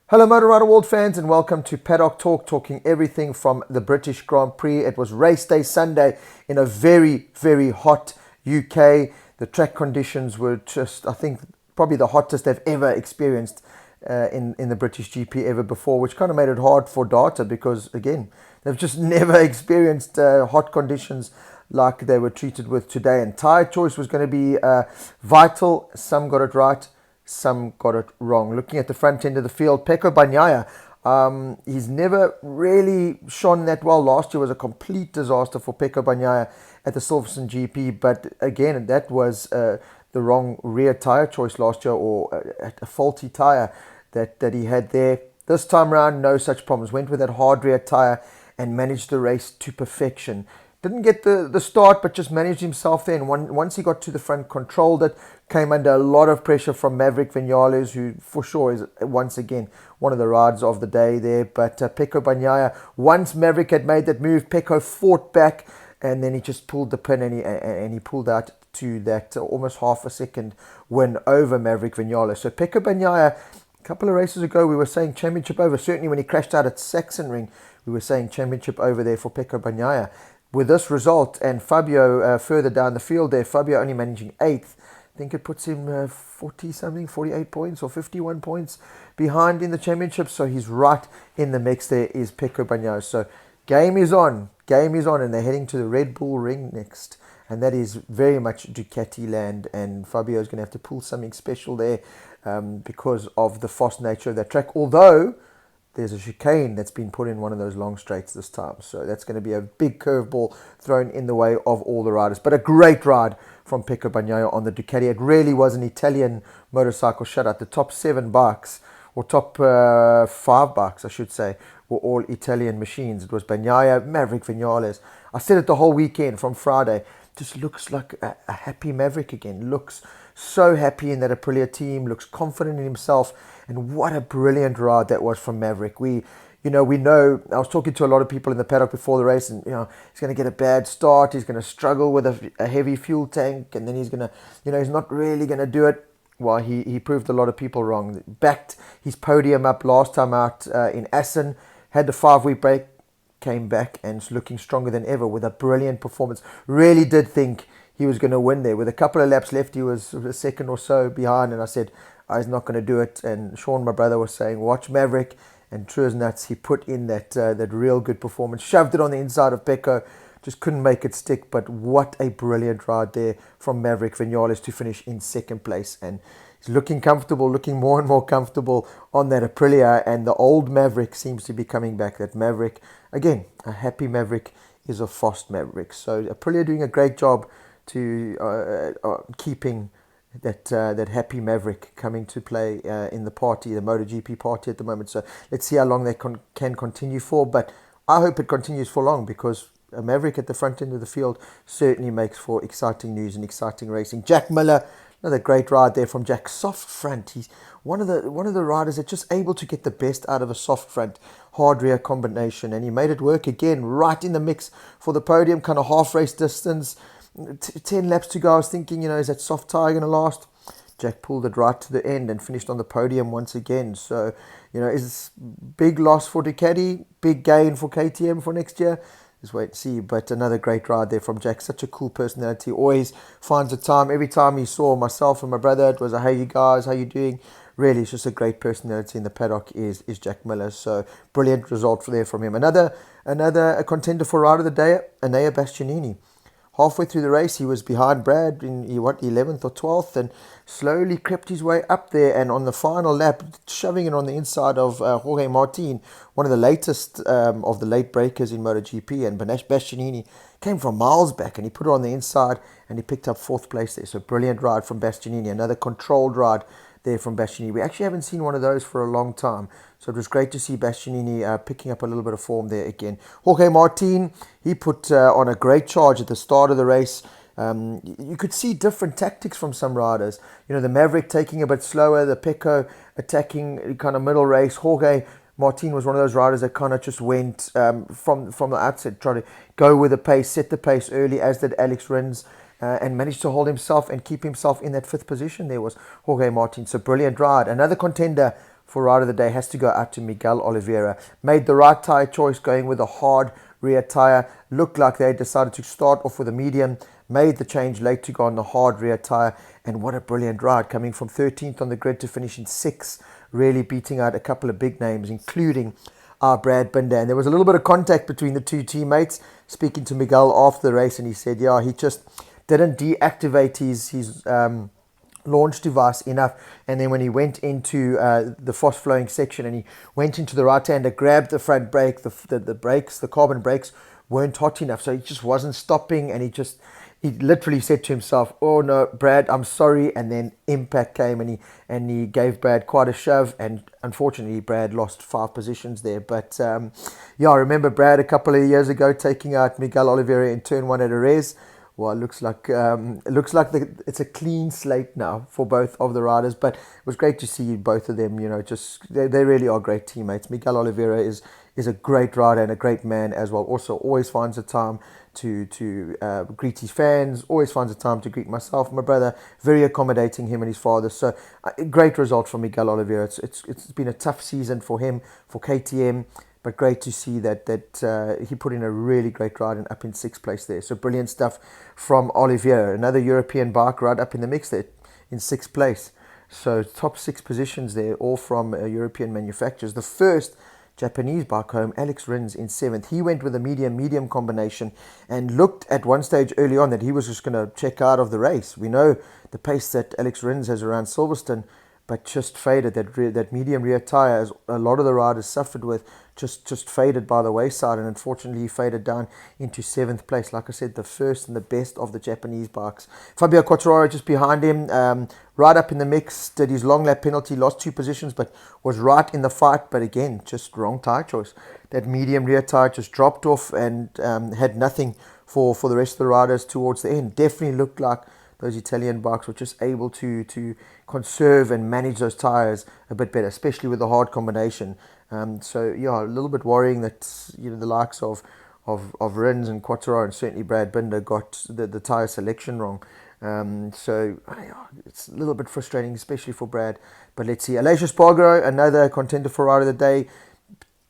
Hello Motor Rider World fans and welcome to Paddock Talk, talking everything from the British Grand Prix. It was race day Sunday in a very, very hot UK. The track conditions were just, I think, probably the hottest they've ever experienced in the British GP ever before, which kind of made it hard for data because, again, they've just never experienced hot conditions like they were treated with today. And tyre choice was going to be vital. Some got it right, some got it wrong. Looking at the front end of the field, Pecco Bagnaia, he's never really shone that well. Last year was a complete disaster for Pecco Bagnaia at the Silverstone GP, but again, that was the wrong rear tyre choice last year, or a faulty tyre that he had there. This time around, no such problems. Went with that hard rear tyre and managed the race to perfection. Didn't get the start, but just managed himself there. And once he got to the front, controlled it, came under a lot of pressure from Maverick Vinales, who for sure is once again one of the riders of the day there. But Pecco Bagnaia, once Maverick had made that move, Pecco fought back, and then he just pulled the pin, and he pulled out to that almost half a second win over Maverick Vinales. So Pecco Bagnaia, a couple of races ago, we were saying championship over. Certainly when he crashed out at Sachsenring, we were saying championship over there for Pecco Bagnaia. With this result and Fabio further down the field there, Fabio only managing 8th, I think it puts him 40-something, 48 points or 51 points behind in the championship. So he's right in the mix there, is Pecco Bagnaia. So game is on, and they're heading to the Red Bull Ring next. And that is very much Ducati land, and Fabio is going to have to pull something special there because of the fast nature of that track. Although there's a chicane that's been put in one of those long straights this time. So that's going to be a big curveball thrown in the way of all the riders. But a great ride from Pecco Bagnaia on the Ducati. It really was an Italian motorcycle shutout. The top 7 bikes, or top 5 bikes, I should say, were all Italian machines. It was Bagnaia, Maverick Vinales. I said it the whole weekend from Friday. Just looks like a happy Maverick again. Looks so happy in that Aprilia team. Looks confident in himself. And what a brilliant ride that was from Maverick. We know, I was talking to a lot of people in the paddock before the race, and he's going to get a bad start. He's going to struggle with a heavy fuel tank, and then he's going to, he's not really going to do it. Well, he proved a lot of people wrong. Backed his podium up last time out in Assen, had the 5-week break, came back and is looking stronger than ever with a brilliant performance. Really did think he was going to win there. With a couple of laps left, he was a second or so behind, and I said, he's not going to do it. And Sean, my brother, was saying, watch Maverick. And true as nuts, he put in that real good performance, shoved it on the inside of Pecco, just couldn't make it stick. But what a brilliant ride there from Maverick Vinales to finish in second place. And he's looking comfortable, looking more and more comfortable on that Aprilia. And the old Maverick seems to be coming back. That Maverick, again, a happy Maverick is a fast Maverick. So Aprilia doing a great job to keeping that happy Maverick coming to play in the party, the MotoGP party at the moment. So let's see how long they can continue for. But I hope it continues for long, because a Maverick at the front end of the field certainly makes for exciting news and exciting racing. Jack Miller, another great ride there from Jack. Soft front. He's one of the riders that's just able to get the best out of a soft front, hard rear combination. And he made it work again, right in the mix for the podium, kind of half race distance. 10 laps to go. I was thinking, is that soft tyre going to last? Jack pulled it right to the end and finished on the podium once again. So, is big loss for Ducati, big gain for KTM for next year? Just wait and see. But another great ride there from Jack. Such a cool personality. Always finds the time. Every time he saw myself and my brother, it was a, hey, you guys, how you doing? Really, it's just a great personality in the paddock is Jack Miller. So brilliant result there from him. Another contender for Ride of the Day, Enea Bastianini. Halfway through the race, he was behind Brad in 11th or 12th, and slowly crept his way up there. And on the final lap, shoving it on the inside of Jorge Martin, one of the latest of the late breakers in MotoGP. And Bastianini came from miles back, and he put it on the inside, and he picked up 4th place there. So brilliant ride from Bastianini. Another controlled ride there from Bastianini. We actually haven't seen one of those for a long time. So it was great to see Bastianini picking up a little bit of form there again. Jorge Martin, he put on a great charge at the start of the race. You could see different tactics from some riders. The Maverick taking a bit slower, the Pecco attacking kind of middle race. Jorge Martin was one of those riders that kind of just went from the outset, trying to go with the pace, set the pace early, as did Alex Rins. And managed to hold himself and keep himself in that 5th position. There was Jorge Martin. So brilliant ride. Another contender for Rider of the Day has to go out to Miguel Oliveira. Made the right tyre choice, going with a hard rear tyre. Looked like they decided to start off with a medium, made the change late to go on the hard rear tyre, and what a brilliant ride, coming from 13th on the grid to finishing 6th, really beating out a couple of big names, including Brad Binder. And there was a little bit of contact between the two teammates. Speaking to Miguel after the race, and he said, yeah, he just didn't deactivate his launch device enough, and then when he went into the fast flowing section and he went into the right hander, grabbed the front brake, the brakes, the carbon brakes weren't hot enough, so he just wasn't stopping, and he literally said to himself, oh no, Brad, I'm sorry. And then impact came, and he gave Brad quite a shove, and unfortunately Brad lost 5 positions there. But yeah, I remember Brad a couple of years ago taking out Miguel Oliveira in turn 1 at Jerez. Well, it looks like it's a clean slate now for both of the riders, but it was great to see both of them. Just they really are great teammates. Miguel Oliveira is a great rider and a great man as well. Also, always finds the time to greet his fans. Always finds the time to greet myself and my brother. Very accommodating, him and his father. So, great result from Miguel Oliveira. It's been a tough season for him, for KTM. But great to see that he put in a really great ride and up in 6th place there. So brilliant stuff from Oliveira. Another European bike right up in the mix there in 6th place. So top 6 positions there, all from European manufacturers. The first Japanese bike home, Alex Rins in 7th. He went with a medium combination and looked at one stage early on that he was just going to check out of the race. We know the pace that Alex Rins has around Silverstone, but just faded. That medium rear tyre, as a lot of the riders suffered with, just faded by the wayside, and unfortunately he faded down into 7th place. Like I said, the first and the best of the Japanese bikes. Fabio Quartararo just behind him, right up in the mix, did his long lap penalty, lost 2 positions, but was right in the fight. But again, just wrong tyre choice. That medium rear tyre just dropped off and had nothing for the rest of the riders towards the end. Definitely looked like those Italian bikes were just able to conserve and manage those tyres a bit better, especially with the hard combination. So yeah, a little bit worrying that the likes of Rins and Quartararo and certainly Brad Binder got the tyre selection wrong. So yeah, it's a little bit frustrating, especially for Brad. But let's see. Aleix Espargaro, another contender for Rider of the Day.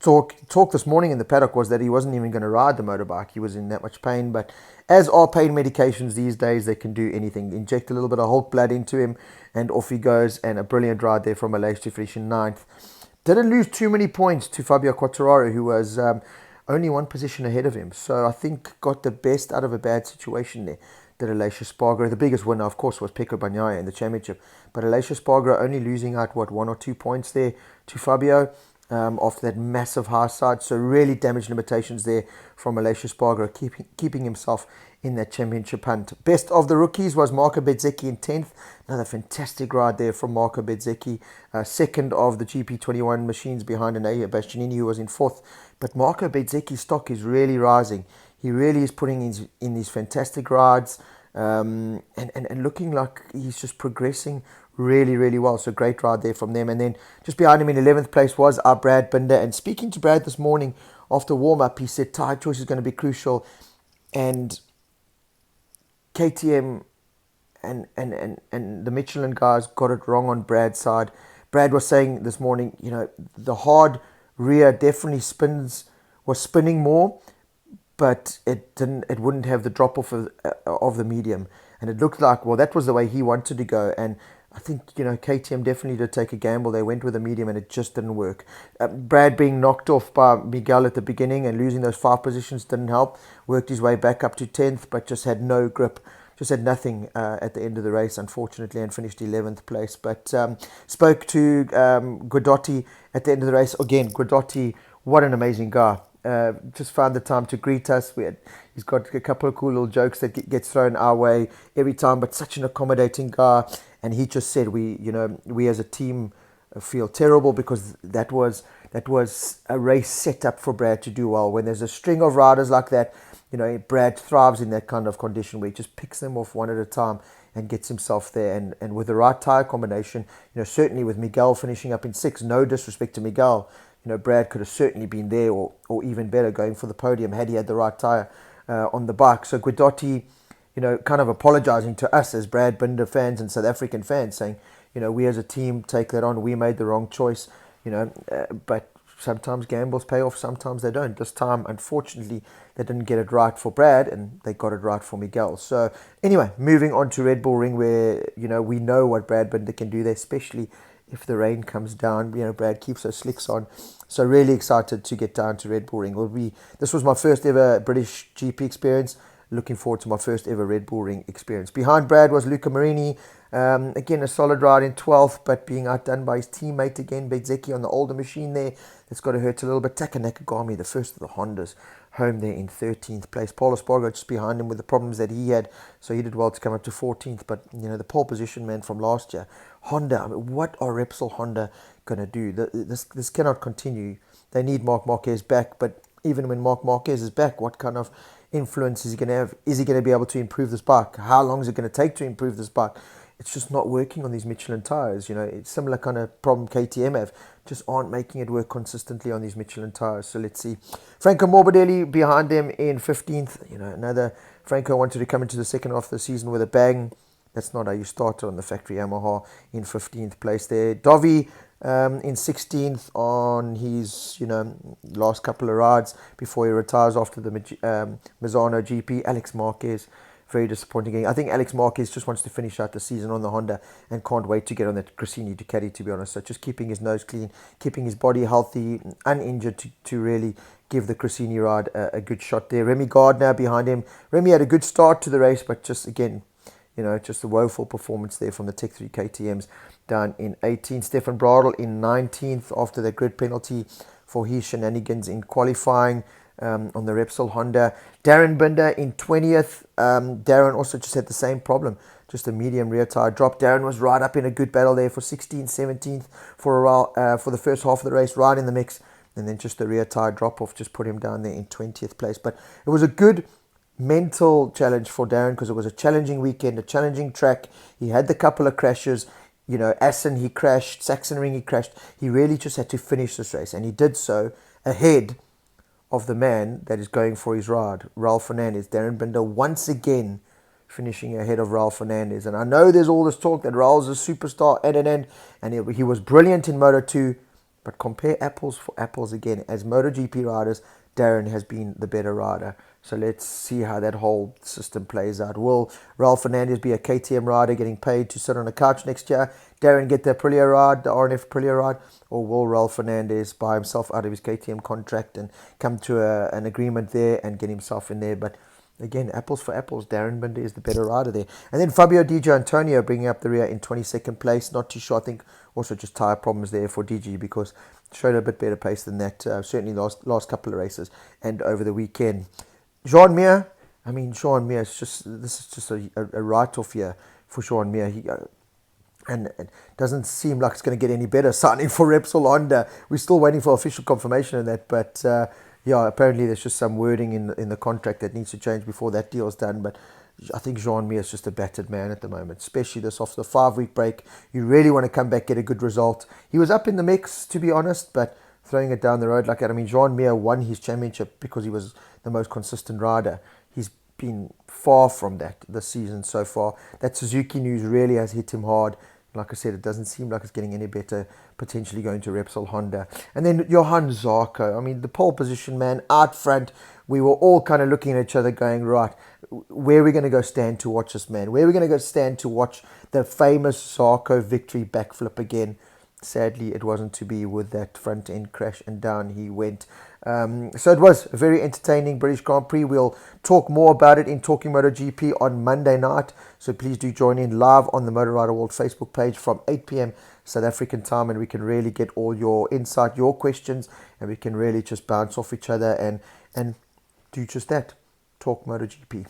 Talk this morning in the paddock was that he wasn't even going to ride the motorbike. He was in that much pain, but as are pain medications these days, they can do anything. Inject a little bit of Hulk blood into him and off he goes, and a brilliant ride there from Aleix to finish in 9th. Didn't lose too many points to Fabio Quartararo, who was only 1 position ahead of him. So I think got the best out of a bad situation there. Did Aleix Espargaro. The biggest winner, of course, was Pecco Bagnaia in the championship, but Aleix Espargaro only losing out 1 or 2 points there to Fabio. After that massive high side. So really damage limitations there from Aleix Espargaro, keeping himself in that championship hunt. Best of the rookies was Marco Bezzecchi in 10th. Another fantastic ride there from Marco Bezzecchi. Second of the GP21 machines behind Enea Bastianini, who was in 4th. But Marco Bezzecchi's stock is really rising. He really is putting in these fantastic rides and looking like he's just progressing really well. So great ride there from them. And then just behind him in 11th place was our Brad Binder. And speaking to Brad this morning after warm-up, he said tyre choice is going to be crucial, and KTM and the Michelin guys got it wrong on Brad's side. Brad was saying this morning, the hard rear definitely was spinning more, but it wouldn't have the drop off of the medium. And it looked like, well, that was the way he wanted to go. And I think, KTM definitely did take a gamble. They went with a medium and it just didn't work. Brad being knocked off by Miguel at the beginning and losing those 5 positions didn't help. Worked his way back up to 10th, but just had no grip. Just had nothing at the end of the race, unfortunately, and finished 11th place. But spoke to Guidotti at the end of the race. Again, Guidotti, what an amazing guy. Just found the time to greet us. He's got a couple of cool little jokes that gets thrown our way every time, but such an accommodating guy. And he just said, we as a team feel terrible because that was a race set up for Brad to do well. When there's a string of riders like that, Brad thrives in that kind of condition where he just picks them off one at a time and gets himself there. And with the right tyre combination, certainly with Miguel finishing up in 6th, no disrespect to Miguel, Brad could have certainly been there or even better going for the podium had he had the right tyre on the bike. So Guidotti, kind of apologising to us as Brad Binder fans and South African fans, saying, we as a team take that on. We made the wrong choice. but sometimes gambles pay off, sometimes they don't. This time, unfortunately, they didn't get it right for Brad, and they got it right for Miguel. So anyway, moving on to Red Bull Ring, where we know what Brad Binder can do there, especially if the rain comes down. Brad keeps those slicks on. So really excited to get down to Red Bull Ring. This was my first ever British GP experience. Looking forward to my first ever Red Bull Ring experience. Behind Brad was Luca Marini. Again, a solid ride in 12th, but being outdone by his teammate again, Bezzecchi on the older machine there. That's got to hurt a little bit. Taka Nakagami, the first of the Hondas, home there in 13th place. Paulo Espargaro just behind him with the problems that he had, so he did well to come up to 14th. But, the pole position, man, from last year. Honda, what are Repsol Honda going to do? This cannot continue. They need Marc Marquez back, but even when Marc Marquez is back, what kind of influence is he going to have? Is he going to be able to improve this bike? How long is it going to take to improve this bike? It's just not working on these Michelin tires. It's similar kind of problem KTM have. Just aren't making it work consistently on these Michelin tires. So let's see. Franco Morbidelli behind them in 15th. Another Franco wanted to come into the second half of the season with a bang. That's not how you started on the factory Yamaha in 15th place there. Dovi in 16th on his last couple of rides before he retires after the Misano GP. Alex Marquez, very disappointing game. I think Alex Marquez just wants to finish out the season on the Honda and can't wait to get on that Gresini Ducati, to be honest. So just keeping his nose clean, keeping his body healthy, uninjured to really give the Gresini ride a good shot there. Remy Gardner behind him. Remy had a good start to the race, but just again, just a woeful performance there from the Tech 3 KTMs down in 18th. Stefan Bradl in 19th after the grid penalty for his shenanigans in qualifying on the Repsol Honda. Darren Binder in 20th. Darren also just had the same problem, just a medium rear tire drop. Darren was right up in a good battle there for 16th, 17th for the first half of the race, right in the mix. And then just the rear tire drop off just put him down there in 20th place. But it was a good mental challenge for Darren because it was a challenging weekend, a challenging track. He had the couple of crashes. Assen he crashed, Sachsenring he crashed. He really just had to finish this race, and he did so ahead of the man that is going for his ride, Raul Fernandez. Darren Binder once again finishing ahead of Raul Fernandez. And I know there's all this talk that Raul's a superstar and he was brilliant in Moto2, but compare apples for apples again. As MotoGP riders, Darren has been the better rider. So let's see how that whole system plays out. Will Raul Fernandez be a KTM rider getting paid to sit on a couch next year? Darren get the Aprilia ride, the RNF Aprilia ride? Or will Raul Fernandez buy himself out of his KTM contract and come to an agreement there and get himself in there? But again, apples for apples, Darren Binder is the better rider there. And then Fabio Di Antonio bringing up the rear in 22nd place. Not too sure. I think also just tyre problems there for DG because showed a bit better pace than that, certainly last couple of races and over the weekend. Jean Mir, this is just a write-off here for Jean Mir. And it doesn't seem like it's going to get any better signing for Repsol Honda. We're still waiting for official confirmation of that, but apparently there's just some wording in the contract that needs to change before that deal's done. But I think Jean Mir is just a battered man at the moment, especially this after the 5-week break. You really want to come back, get a good result. He was up in the mix, to be honest, but throwing it down the road like that. Jean Mir won his championship because he was the most consistent rider. He's been far from that this season so far. That Suzuki news really has hit him hard. Like I said, it doesn't seem like it's getting any better, potentially going to Repsol Honda. And then Johan Zarco, the pole position, man, out front. We were all kind of looking at each other going, right, where are we going to go stand to watch this man? Where are we going to go stand to watch the famous Zarco victory backflip again? Sadly, it wasn't to be with that front end crash, and down he went. So it was a very entertaining British Grand Prix. We'll talk more about it in Talking MotoGP on Monday night. So please do join in live on the Motor Rider World Facebook page from 8 p.m. South African time, and we can really get all your insight, your questions, and we can really just bounce off each other and do just that. Talk MotoGP.